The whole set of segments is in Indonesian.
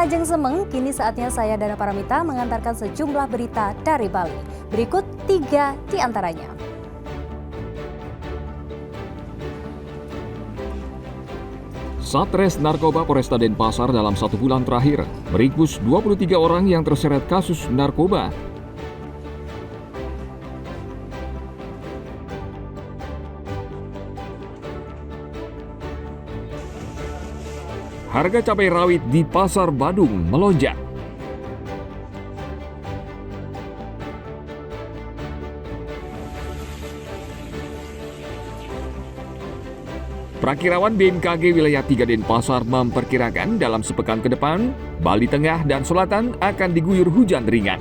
Ajeng Semeng, kini saatnya saya Dana Paramita mengantarkan sejumlah berita dari Bali. Berikut 3 di antaranya. Satres Narkoba Polresta Denpasar dalam 1 bulan terakhir meringkus 23 orang yang terseret kasus narkoba. Harga cabai rawit di Pasar Badung melonjak. Prakirawan BMKG wilayah 3 Denpasar memperkirakan dalam sepekan ke depan, Bali Tengah dan Selatan akan diguyur hujan ringan.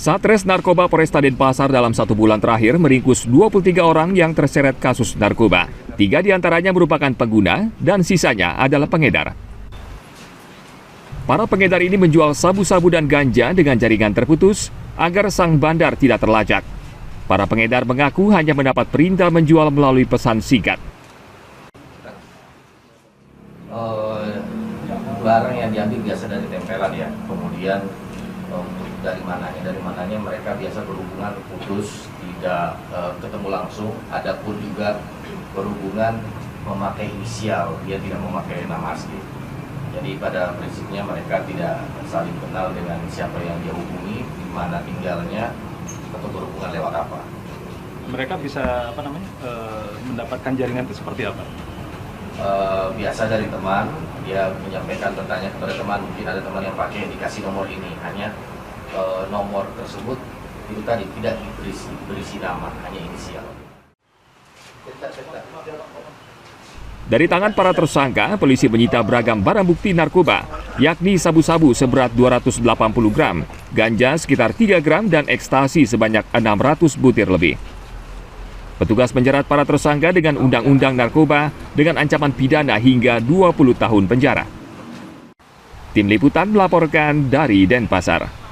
Satres Narkoba Polresta Denpasar dalam 1 bulan terakhir meringkus 23 orang yang terseret kasus narkoba. 3 diantaranya merupakan pengguna dan sisanya adalah pengedar. Para pengedar ini menjual sabu-sabu dan ganja dengan jaringan terputus agar sang bandar tidak terlacak. Para pengedar mengaku hanya mendapat perintah menjual melalui pesan singkat. Barang yang diambil biasa dari tempelan ya, kemudian dari mananya mereka biasa berhubungan putus, tidak ketemu langsung. Adapun juga berhubungan memakai inisial, dia tidak memakai nama asli. Jadi pada prinsipnya mereka tidak saling kenal dengan siapa yang dia hubungi, di mana tinggalnya, atau berhubungan lewat apa. Mereka bisa mendapatkan jaringan itu seperti apa? Biasa dari teman, dia menyampaikan tentangnya kepada teman, mungkin ada teman yang pakai dikasih nomor ini, hanya nomor tersebut itu tadi tidak berisi nama, hanya inisial. Dari tangan para tersangka, polisi menyita beragam barang bukti narkoba, yakni sabu-sabu seberat 280 gram, ganja sekitar 3 gram, dan ekstasi sebanyak 600 butir lebih. Petugas menjerat para tersangka dengan undang-undang narkoba dengan ancaman pidana hingga 20 tahun penjara. Tim Liputan melaporkan dari Denpasar.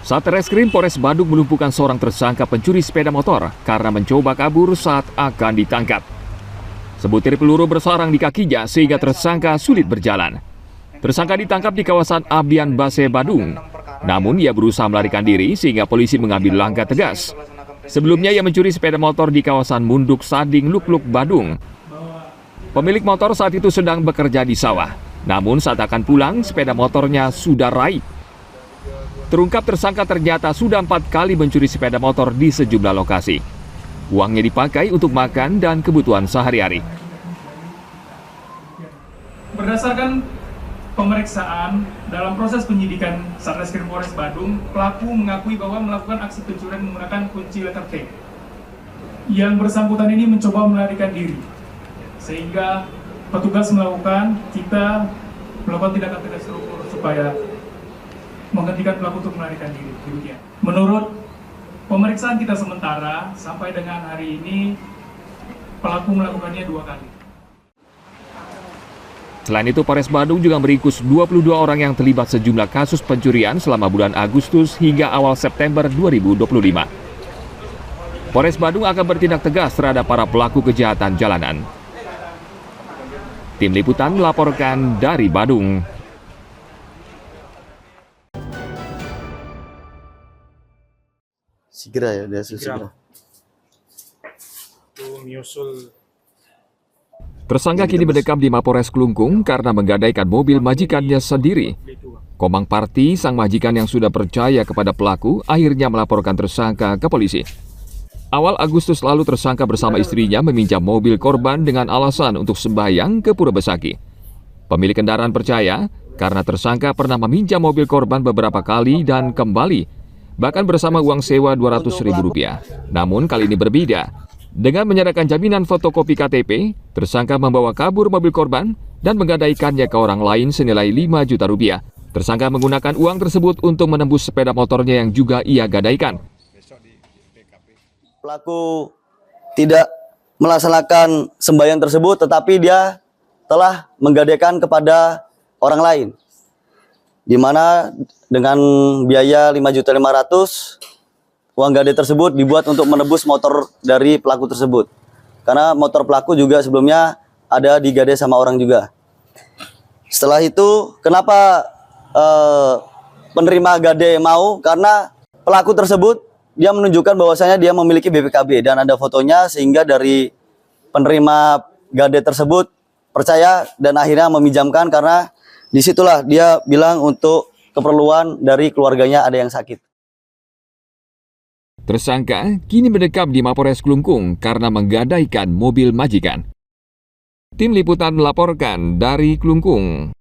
Satreskrim Polres Badung melumpuhkan seorang tersangka pencuri sepeda motor karena mencoba kabur saat akan ditangkap. Sebutir peluru bersarang di kakinya sehingga tersangka sulit berjalan. Tersangka ditangkap di kawasan Abian Base Badung. Namun ia berusaha melarikan diri sehingga polisi mengambil langkah tegas. Sebelumnya ia mencuri sepeda motor di kawasan Munduk Sading Lukluk Badung. Pemilik motor saat itu sedang bekerja di sawah. Namun saat akan pulang sepeda motornya sudah raib. Terungkap tersangka ternyata sudah 4 kali mencuri sepeda motor di sejumlah lokasi. Uangnya dipakai untuk makan dan kebutuhan sehari-hari. Berdasarkan pemeriksaan dalam proses penyidikan Satreskrim Polres Badung, pelaku mengakui bahwa melakukan aksi pencurian menggunakan kunci letter T. Yang bersangkutan ini mencoba melarikan diri, sehingga petugas melakukan tindakan tegas terukur supaya menghentikan pelaku untuk melarikan diri. Menurut pemeriksaan kita sementara, sampai dengan hari ini pelaku melakukannya 2 kali. Selain itu, Polres Badung juga meringkus 22 orang yang terlibat sejumlah kasus pencurian selama bulan Agustus hingga awal September 2025. Polres Badung akan bertindak tegas terhadap para pelaku kejahatan jalanan. Tim Liputan melaporkan dari Badung. Segera ya, dia segera. Tersangka kini mendekam di Mapores Klungkung karena menggadaikan mobil majikannya sendiri. Komang Parti, sang majikan yang sudah percaya kepada pelaku, akhirnya melaporkan tersangka ke polisi. Awal Agustus lalu tersangka bersama istrinya meminjam mobil korban dengan alasan untuk sembahyang ke Pura Besaki. Pemilik kendaraan percaya karena tersangka pernah meminjam mobil korban beberapa kali dan kembali, bahkan bersama uang sewa Rp200.000. Namun kali ini berbeda. Dengan menyerahkan jaminan fotokopi KTP, tersangka membawa kabur mobil korban dan menggadaikannya ke orang lain senilai Rp5 juta. Tersangka menggunakan uang tersebut untuk menembus sepeda motornya yang juga ia gadaikan. Pelaku tidak melaksanakan sembahyang tersebut, tetapi dia telah menggadaikan kepada orang lain, di mana dengan biaya 5.500.000 uang gadai tersebut dibuat untuk menebus motor dari pelaku tersebut. Karena motor pelaku juga sebelumnya ada digadai sama orang juga. Setelah itu, kenapa penerima gadai mau? Karena pelaku tersebut dia menunjukkan bahwasanya dia memiliki BPKB dan ada fotonya, sehingga dari penerima gadai tersebut percaya dan akhirnya meminjamkan, karena disitulah dia bilang untuk keperluan dari keluarganya ada yang sakit. Tersangka kini mendekam di Mapores Klungkung karena menggadaikan mobil majikan. Tim Liputan melaporkan dari Klungkung.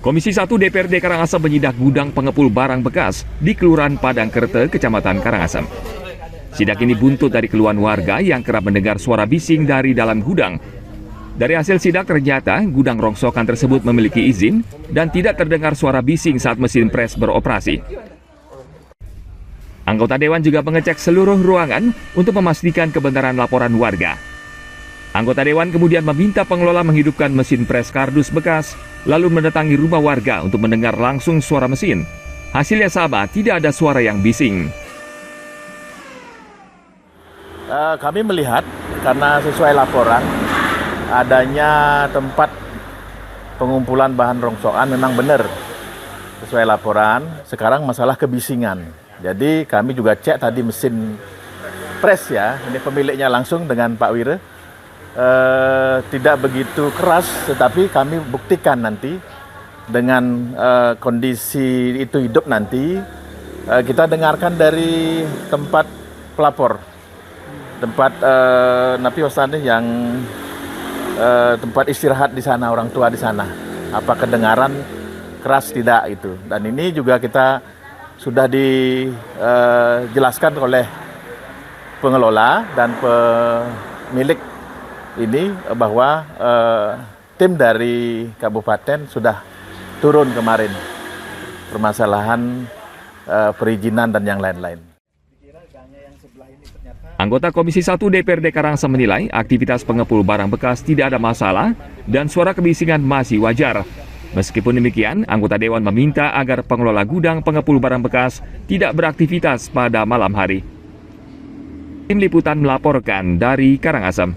Komisi 1 DPRD Karangasem menyidak gudang pengepul barang bekas di Kelurahan Padangkerte, Kecamatan Karangasem. Sidak ini buntut dari keluhan warga yang kerap mendengar suara bising dari dalam gudang. Dari hasil sidak ternyata gudang rongsokan tersebut memiliki izin dan tidak terdengar suara bising saat mesin pres beroperasi. Anggota Dewan juga mengecek seluruh ruangan untuk memastikan kebenaran laporan warga. Anggota Dewan kemudian meminta pengelola menghidupkan mesin pres kardus bekas, lalu mendatangi rumah warga untuk mendengar langsung suara mesin. Hasilnya sama, tidak ada suara yang bising. Kami melihat karena sesuai laporan adanya tempat pengumpulan bahan rongsokan memang benar sesuai laporan. Sekarang masalah kebisingan. Jadi kami juga cek tadi mesin pres ya, ini pemiliknya langsung dengan Pak Wire. Tidak begitu keras, tetapi kami buktikan nanti dengan kondisi itu hidup nanti. Kita dengarkan dari tempat pelapor, tempat Napi Hosani yang tempat istirahat di sana, orang tua di sana. Apa kedengaran keras tidak itu. Dan ini juga kita sudah dijelaskan oleh pengelola dan pemilik ini bahwa tim dari kabupaten sudah turun kemarin permasalahan perizinan dan yang lain-lain. Anggota Komisi 1 DPRD Karangasem menilai aktivitas pengepul barang bekas tidak ada masalah dan suara kebisingan masih wajar. Meskipun demikian, anggota Dewan meminta agar pengelola gudang pengepul barang bekas tidak beraktivitas pada malam hari. Tim Liputan melaporkan dari Karangasem.